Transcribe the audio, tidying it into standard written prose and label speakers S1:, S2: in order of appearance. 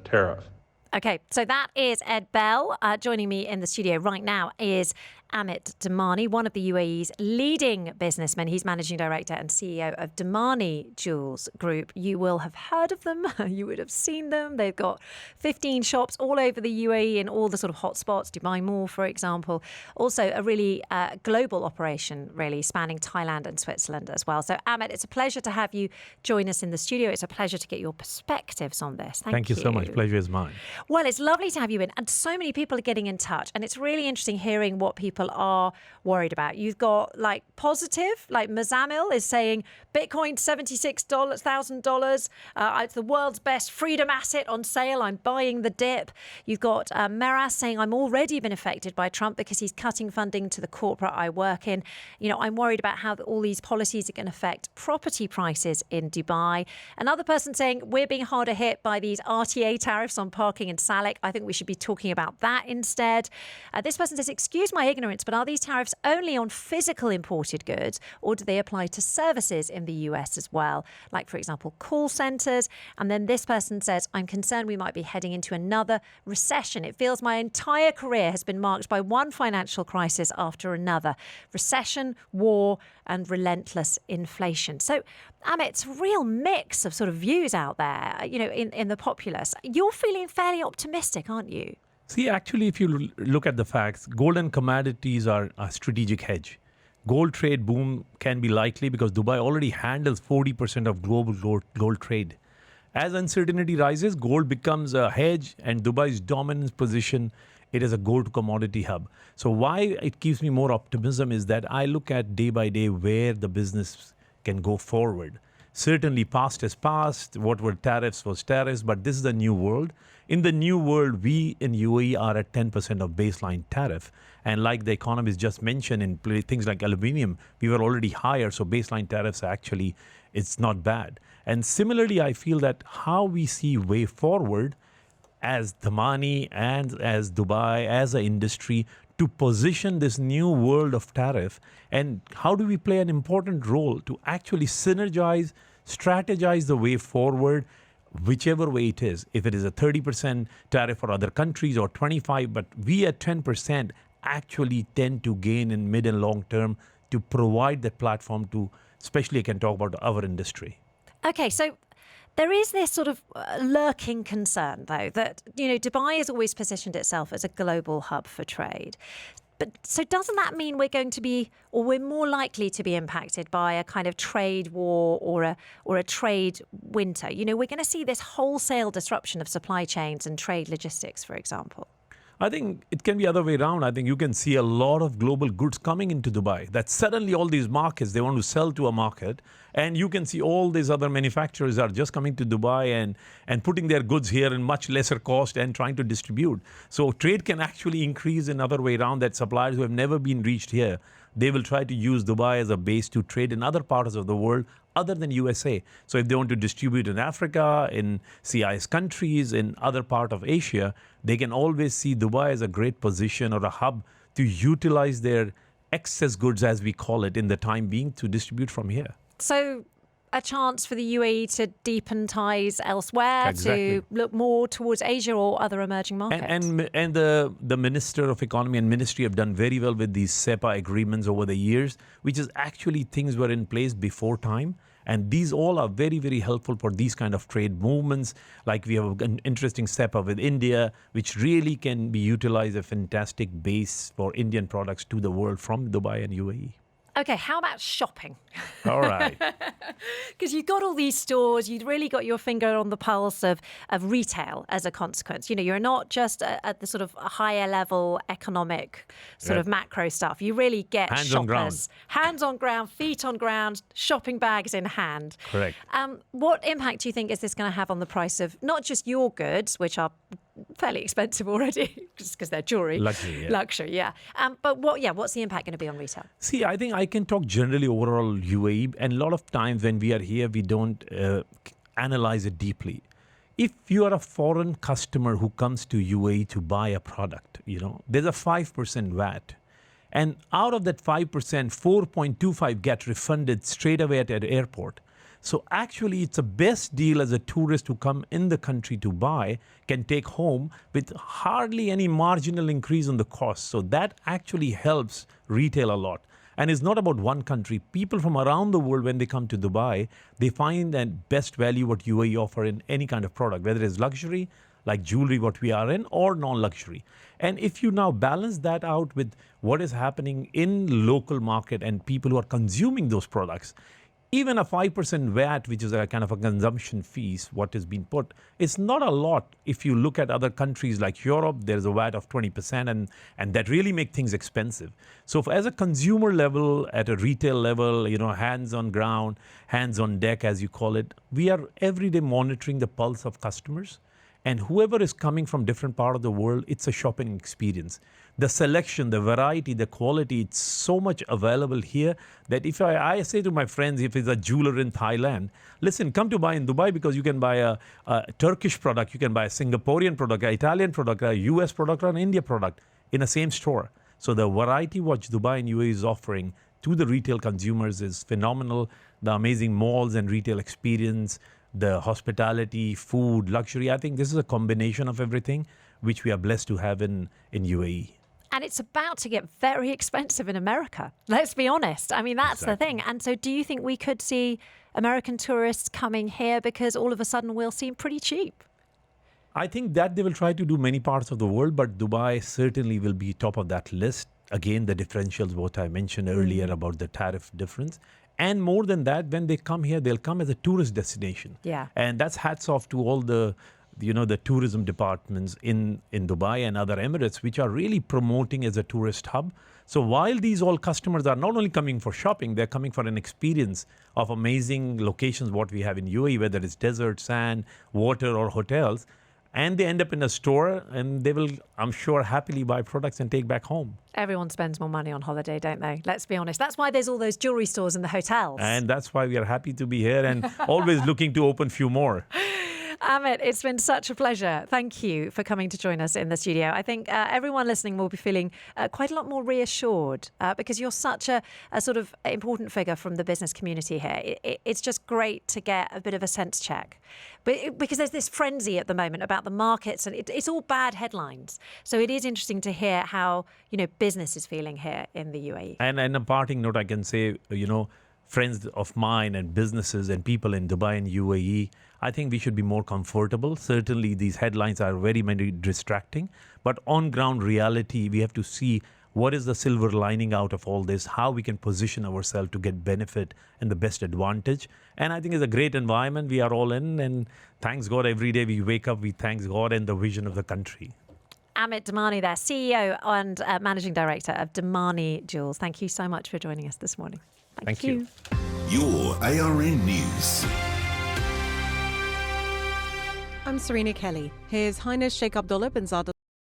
S1: tariff.
S2: Okay, so that is Ed Bell. Joining me in the studio right now is Amit Dhamani, one of the UAE's leading businessmen. He's managing director and CEO of Dhamani Jewels Group. You will have heard of them. You would have seen them. They've got 15 shops all over the UAE in all the sort of hot spots, Dubai Mall, for example. Also, a really global operation, really, spanning Thailand and Switzerland as well. So, Amit, it's a pleasure to have you join us in the studio. It's a pleasure to get your perspectives on this.
S3: Thank you so much. Pleasure is mine.
S2: Well, it's lovely to have you in. And so many people are getting in touch. And it's really interesting hearing what people are worried about. You've got like positive, like Mazamil is saying Bitcoin $76,000. It's the world's best freedom asset on sale. I'm buying the dip. You've got Meras saying I'm already been affected by Trump because he's cutting funding to the corporate I work in. You know, I'm worried about how all these policies are going to affect property prices in Dubai. Another person saying we're being harder hit by these RTA tariffs on parking in Salek. I think we should be talking about that instead. This person says, excuse my ignorance, but are these tariffs only on physical imported goods or do they apply to services in the US as well? Like, for example, call centres. And then this person says, I'm concerned we might be heading into another recession. It feels my entire career has been marked by one financial crisis after another. Recession, war and relentless inflation. So, Amit, it's a real mix of sort of views out there, you know, in the populace. You're feeling fairly optimistic, aren't you?
S3: See, actually, if you look at the facts, gold and commodities are a strategic hedge. Gold trade boom can be likely because Dubai already handles 40% of global gold trade. As uncertainty rises, gold becomes a hedge and Dubai's dominant position, it is a gold commodity hub. So why it keeps me more optimism is that I look at day by day where the business can go forward. Certainly past is past, what were tariffs was tariffs, but this is a new world. In the new world, we in UAE are at 10% of baseline tariff. And like the Economists just mentioned in things like aluminium, we were already higher, so baseline tariffs actually, it's not bad. And similarly, I feel that how we see way forward as Dhamani and as Dubai, as an industry, to position this new world of tariff, and how do we play an important role to actually synergize, strategize the way forward, whichever way it is. If it is a 30% tariff for other countries or 25, but we at 10% actually tend to gain in mid and long term to provide that platform to, especially I can talk about our industry.
S2: Okay, so there is this sort of lurking concern, though, that, you know, Dubai has always positioned itself as a global hub for trade. But so doesn't that mean we're going to be, or we're more likely to be impacted by a kind of trade war or a trade winter? You know, we're going to see this wholesale disruption of supply chains and trade logistics, for example.
S3: I think it can be the other way around. I think you can see a lot of global goods coming into Dubai. That suddenly all these markets, they want to sell to a market. And you can see all these other manufacturers are just coming to Dubai and putting their goods here in much lesser cost and trying to distribute. So trade can actually increase in other way around, that suppliers who have never been reached here, they will try to use Dubai as a base to trade in other parts of the world other than USA. So if they want to distribute in Africa, in CIS countries, in other part of Asia, they can always see Dubai as a great position or a hub to utilize their excess goods, as we call it, in the time being to distribute from here.
S2: So a chance for the UAE to deepen ties elsewhere,
S3: exactly,
S2: to look more towards Asia or other emerging markets.
S3: And the Minister of Economy and Ministry have done very well with these SEPA agreements over the years, which is actually things were in place before time. And these all are very, very helpful for these kind of trade movements. Like we have an interesting SEPA with India, which really can be utilized as a fantastic base for Indian products to the world from Dubai and UAE.
S2: Okay, how about shopping?
S3: All right.
S2: Because you've got all these stores, you've really got your finger on the pulse of retail as a consequence. You know, you're not just at the sort of higher level economic sort of macro stuff. You really get
S3: hands
S2: shoppers.
S3: On ground.
S2: Hands on ground, feet on ground, shopping bags in hand.
S3: Correct.
S2: What impact do you think is this going to have on the price of not just your goods, which are fairly expensive already, just because they're jewelry.
S3: Luxury,
S2: yeah. But what's the impact going to be on retail?
S3: See, I think I can talk generally overall UAE, and a lot of times when we are here, we don't analyze it deeply. If you are a foreign customer who comes to UAE to buy a product, you know, there's a 5% VAT. And out of that 5%, 4.25 get refunded straight away at the airport. So actually, it's the best deal as a tourist who come in the country to buy can take home with hardly any marginal increase in the cost. So that actually helps retail a lot. And it's not about one country. People from around the world, when they come to Dubai, they find that best value what UAE offer in any kind of product, whether it's luxury, like jewelry, what we are in, or non-luxury. And if you now balance that out with what is happening in local market and people who are consuming those products, even a 5% VAT, which is a kind of a consumption fees, what is being put, it's not a lot. If you look at other countries like Europe, there's a VAT of 20%, and that really make things expensive. So as a consumer level, at a retail level, hands on ground, hands on deck, as you call it, we are every day monitoring the pulse of customers. And whoever is coming from different part of the world, it's a shopping experience. The selection, the variety, the quality, it's so much available here that if I say to my friends, if it's a jeweler in Thailand, listen, come to buy in Dubai because you can buy a Turkish product, you can buy a Singaporean product, an Italian product, a US product, or an India product in the same store. So the variety what Dubai and UAE is offering to the retail consumers is phenomenal. The amazing malls and retail experience, the hospitality, food, luxury. I think this is a combination of everything which we are blessed to have in UAE.
S2: And it's about to get very expensive in America. Let's be honest. I mean, that's the thing. And so do you think we could see American tourists coming here because all of a sudden we'll seem pretty cheap?
S3: I think that they will try to do many parts of the world, but Dubai certainly will be top of that list. Again, the differentials, what I mentioned earlier about the tariff difference. And more than that, when they come here, they'll come as a tourist destination.
S2: Yeah.
S3: And that's hats off to all the tourism departments in Dubai and other Emirates, which are really promoting as a tourist hub. So while these all customers are not only coming for shopping, they're coming for an experience of amazing locations, what we have in UAE, whether it's desert, sand, water, or hotels. And they end up in a store and they will, I'm sure, happily buy products and take back home.
S2: Everyone spends more money on holiday, don't they? Let's be honest. That's why there's all those jewelry stores in the hotels.
S3: And that's why we are happy to be here and always looking to open few more.
S2: Amit, it's been such a pleasure. Thank you for coming to join us in the studio. I think everyone listening will be feeling quite a lot more reassured because you're such a sort of important figure from the business community here. It's just great to get a bit of a sense check. Because there's this frenzy at the moment about the markets and it's all bad headlines. So it is interesting to hear how, business is feeling here in the UAE.
S3: And a parting note, I can say, friends of mine and businesses and people in Dubai and UAE, I think we should be more comfortable. Certainly, these headlines are very, very distracting. But on ground reality, we have to see what is the silver lining out of all this, how we can position ourselves to get benefit and the best advantage. And I think it's a great environment we are all in. And thanks God, every day we wake up, we thank God and the vision of the country.
S2: Amit Dhamani there, CEO and Managing Director of Dhamani Jewels. Thank you so much for joining us this morning.
S3: Thank you.
S1: Your ARN News.
S4: I'm Serena Kelly. His Highness Sheikh Abdullah bin Zayed